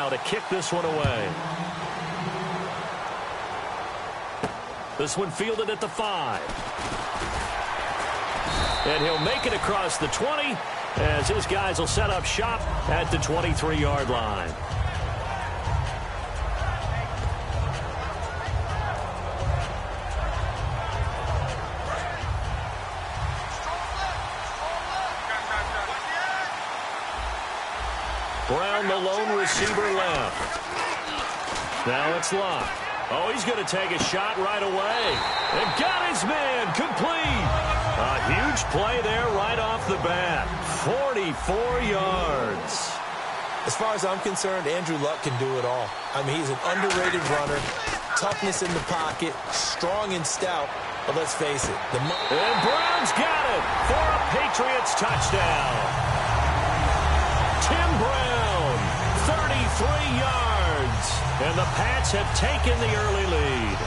now to kick this one away. This one fielded at the 5. And he'll make it across the 20 as his guys will set up shop at the 23-yard line. Brown, the lone receiver, left. Now it's Locke. Oh, he's going to take a shot right away. And got his man complete. A huge play there right off the bat. 44 yards. As far as I'm concerned, Andrew Luck can do it all. I mean, he's an underrated runner, toughness in the pocket, strong and stout. But let's face it. And Brown's got it for a Patriots touchdown. Tim Brown, 33 yards. And the Pats have taken the early lead.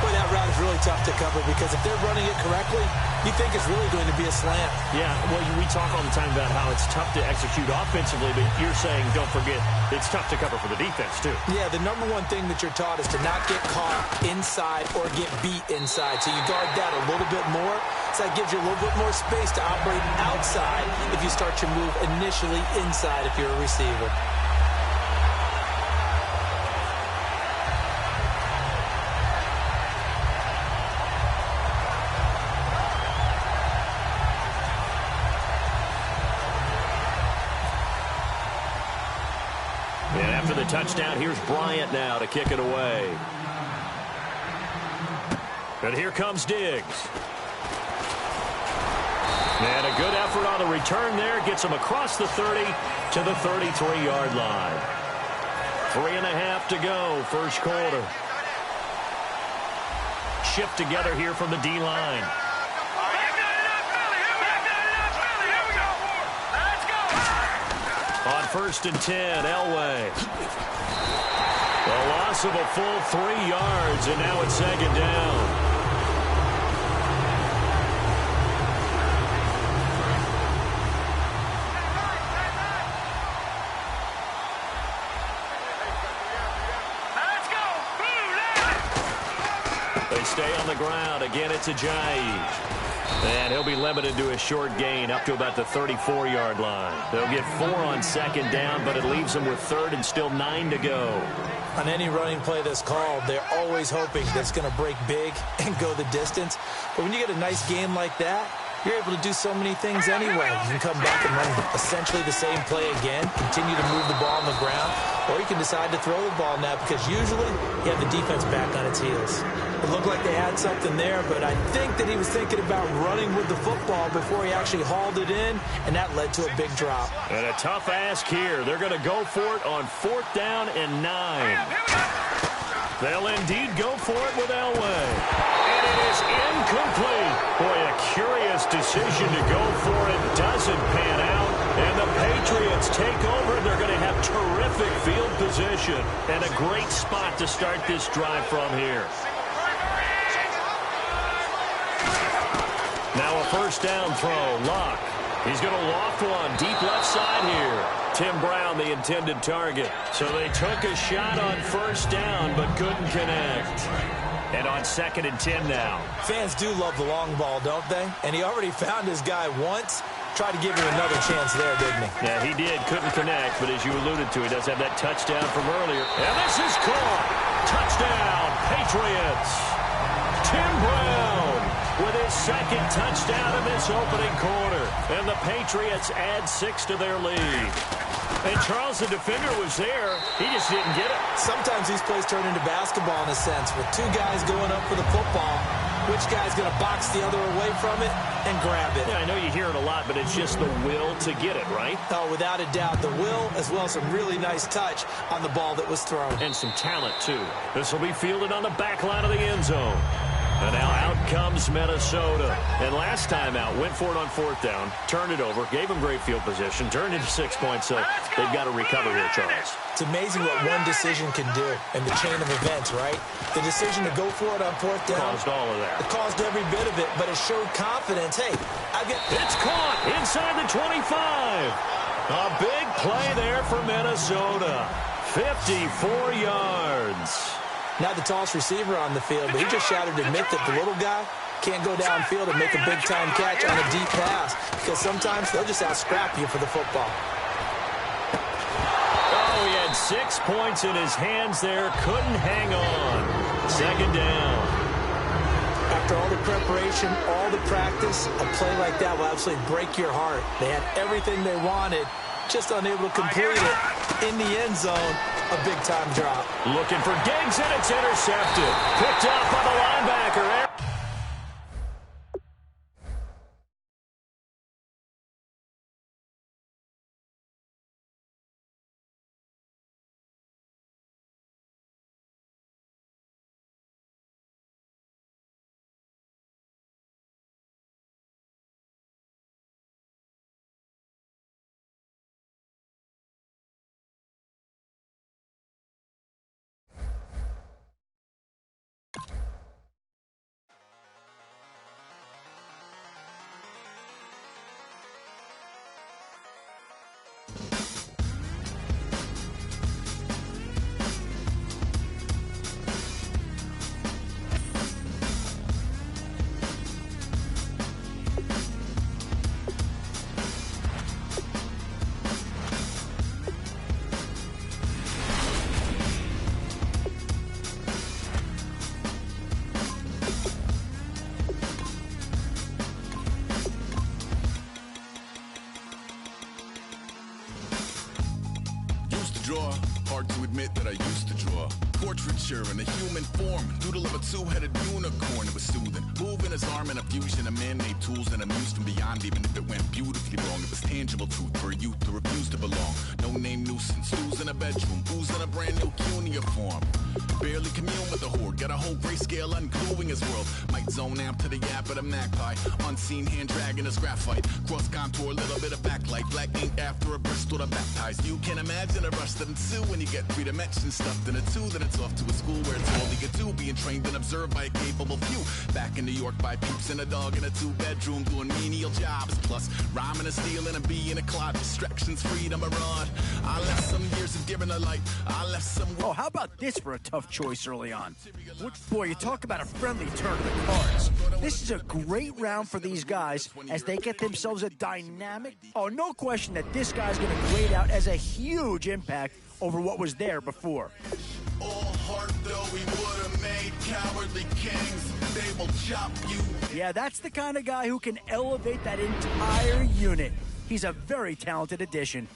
Boy, that route is really tough to cover because if they're running it correctly, you think it's really going to be a slant. Yeah, well, we talk all the time about how it's tough to execute offensively, but you're saying, don't forget, it's tough to cover for the defense, too. Yeah, the number one thing that you're taught is to not get caught inside or get beat inside. So you guard that a little bit more. So that gives you a little bit more space to operate outside if you start your move initially inside if you're a receiver. After the touchdown, here's Bryant now to kick it away. And here comes Diggs. And a good effort on the return there. Gets him across the 30 to the 33-yard line. 3.5 to go, first quarter. Shift together here from the D-line. On 1st and 10, Elway. A loss of a full 3 yards, and now it's 2nd down. They stay on the ground. Again, it's Ajayi. And he'll be limited to a short gain up to about the 34-yard line. They'll get 4 on 2nd down, but it leaves them with 3rd and still 9 to go. On any running play that's called, they're always hoping that it's going to break big and go the distance. But when you get a nice game like that, you're able to do so many things anyway. You can come back and run essentially the same play again, continue to move the ball on the ground, or you can decide to throw the ball now because usually you have the defense back on its heels. It looked like they had something there, but I think that he was thinking about running with the football before he actually hauled it in, and that led to a big drop. And a tough ask here. They're going to go for it on 4th down and 9. They'll indeed go for it with Elway. And it is incomplete. Boy, a curious decision to go for it. Doesn't pan out. And the Patriots take over. They're going to have terrific field position and a great spot to start this drive from here. Now a 1st down throw. Locke. He's going to loft one deep left side here. Tim Brown, the intended target. So they took a shot on 1st down, but couldn't connect. And on 2nd and 10 now. Fans do love the long ball, don't they? And he already found his guy once. Tried to give him another chance there, didn't he? Yeah, he did. Couldn't connect, but as you alluded to, he does have that touchdown from earlier. And this is caught. Touchdown, Patriots. Tim Brown with his 2nd touchdown in this opening quarter. And the Patriots add 6 to their lead. And Charles, the defender, was there. He just didn't get it. Sometimes these plays turn into basketball in a sense. With 2 guys going up for the football, which guy's going to box the other away from it and grab it? Yeah, I know you hear it a lot, but it's just the will to get it, right? Oh, without a doubt. The will, as well as some really nice touch on the ball that was thrown. And some talent, too. This will be fielded on the back line of the end zone. And now out comes Minnesota. And last time out, went for it on 4th down, turned it over, gave them great field position, turned into 6 points, so they've got to recover here, Charles. It's amazing what one decision can do in the chain of events, right? The decision to go for it on 4th down. Caused all of that. It caused every bit of it, but it showed confidence. Hey, it's caught inside the 25. A big play there for Minnesota. 54 yards. Not the tallest receiver on the field, but he just shouted to admit that the little guy can't go downfield and make a big-time catch on a deep pass because sometimes they'll just out-scrap you for the football. Oh, he had 6 points in his hands there. Couldn't hang on. Second down. After all the preparation, all the practice, a play like that will absolutely break your heart. They had everything they wanted, just unable to complete it. In the end zone, a big-time drop. Looking for Diggs, and it's intercepted. Picked up by the linebacker. Hard to admit that I used to draw portraiture in a human form, doodle of a two-headed unicorn. It was soothing, moving his arm in a fusion of man-made tools and amused from beyond. Even if it went beautifully wrong, it was tangible truth for a youth who refused to belong. No name nuisance, who's in a bedroom, who's in a brand new cuneiform. Barely commune with the horde, got a whole grayscale ungluing his world. Might zone amp to the yap of the magpie, unseen hand dragging his graphite. Cross contour, a little bit of backlight, black ink after a Bristol to baptize. You can imagine a rush that ensue when you get 3 dimensions stuffed in a 2. Then it's off to a school where it's all you get to, being trained and observed by a capable few. Back in New York by peeps and a dog in a 2-bedroom doing menial jobs. Plus rhyming and stealing and being a clod, distractions, freedom, a rod. I left some years of giving a light. I left some. Oh, how about this for a tough choice early on? Boy, you talk about a friendly turn of the cards. This is a great round for these guys as they get themselves a dynamic. Oh, no question that this guy's going to grade out as a huge impact over what was there before. All heart though we would have made cowardly kings. They will chop you. Yeah, that's the kind of guy who can elevate that entire unit. He's a very talented addition.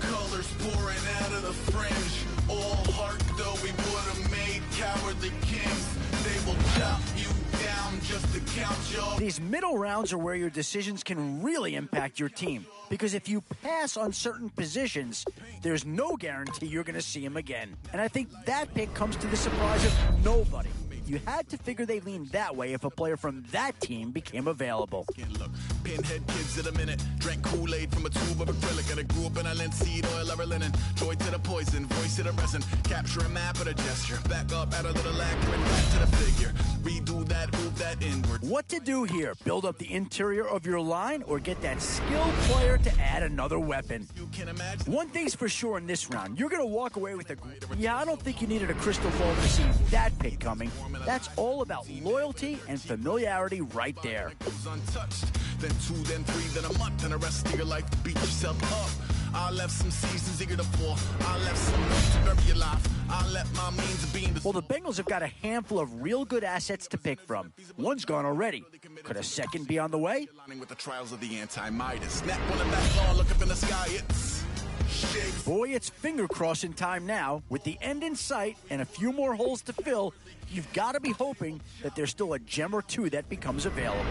Colors pouring out of the fringe. All heart though we would have made cowardly kings. They will chop you down just to count your. These middle rounds are where your decisions can really impact your team. Because if you pass on certain positions, there's no guarantee you're going to see him again. And I think that pick comes to the surprise of nobody. You had to figure they leaned that way if a player from that team became available. Look, pinhead kids in a minute. Drank Kool-Aid from a tube of acrylic. And I grew up in a linseed oil ever linen. Joy to the poison, voice to the resin. Capture a map of a gesture. Back up, add a little accurate back to the figure. Redo that, move that inward. What to do here? Build up the interior of your line or get that skilled player to add another weapon? You can imagine. One thing's for sure in this round. You're going to walk away with a... Yeah, I don't think you needed a crystal ball to see that pick coming. That's all about loyalty and familiarity right there. Untouched. Then 2, then 3, then a month, and the rest of your life to beat yourself up. I left some seasons eager to fall. I left some room to bury your life. I left my means of being. Well, the Bengals have got a handful of real good assets to pick from. One's gone already. Could a second be on the way? With the trials of the anti-Midas. Snap on the back lawn, look up in the sky. It's shake. Boy, it's finger crossing time now. With the end in sight and a few more holes to fill, you've got to be hoping that there's still a gem or two that becomes available.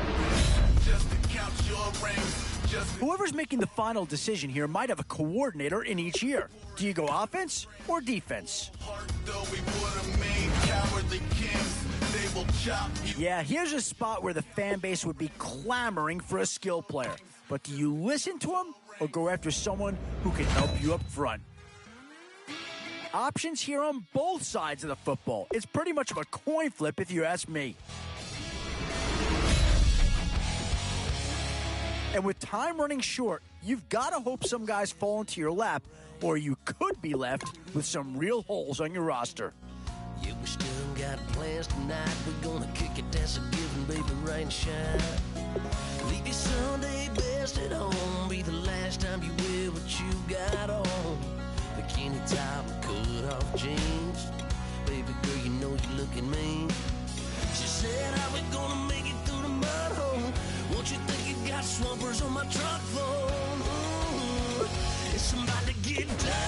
Just to count your rings. Whoever's making the final decision here might have a coordinator in each year. Do you go offense or defense? Yeah, here's a spot where the fan base would be clamoring for a skill player. But do you listen to him or go after someone who can help you up front? Options here on both sides of the football. It's pretty much of a coin flip if you ask me. And with time running short, you've got to hope some guys fall into your lap, or you could be left with some real holes on your roster. Yeah, we still got plans tonight. We're gonna kick it, that's a given, baby, rain shine. Leave your Sunday best at home. Be the last time you wear what you got on. Bikini top and cut off jeans. Baby girl, you know you looking mean. She said, how we gonna make it through the mud hole? Won't you think you got swampers on my truck phone? It's somebody to get down.